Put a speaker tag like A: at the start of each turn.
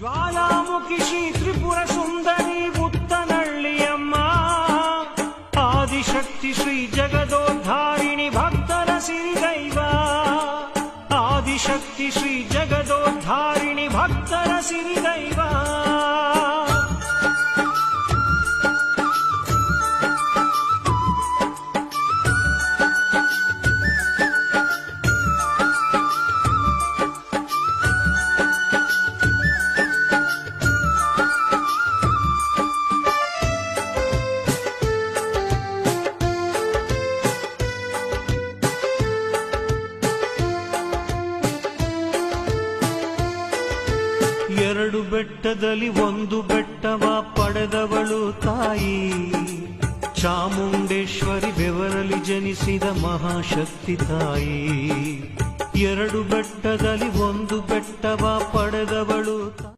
A: ಜ್ವಾಲಾಮುಖಿ ಶ್ರೀ ತ್ರಿಪುರ ಸುಂದರಿ ಮುತ್ತನಳ್ಳಿಯಮ್ಮ, ಆದಿಶಕ್ತಿ ಶ್ರೀ ಜಗದೋದ್ಧಾರಿಣಿ ಭಕ್ತರ ಸಿರಿದೈವ, ಆದಿಶಕ್ತಿ ಶ್ರೀ ಜಗದೋದ್ಧಾರಿಣಿ ಭಕ್ತರ ಸಿರಿದೈವ. ಎರಡು ಬೆಟ್ಟದಲ್ಲಿ ಒಂದು ಬೆಟ್ಟವ ಪಡೆದವಳು ತಾಯಿ, ಚಾಮುಂಡೇಶ್ವರಿ ಬೆವರಲಿ ಜನಿಸಿದ ಮಹಾಶಕ್ತಿ ತಾಯಿ. ಎರಡು ಬೆಟ್ಟದಲ್ಲಿ ಒಂದು ಬೆಟ್ಟವ ಪಡೆದವಳು ತಾಯಿ.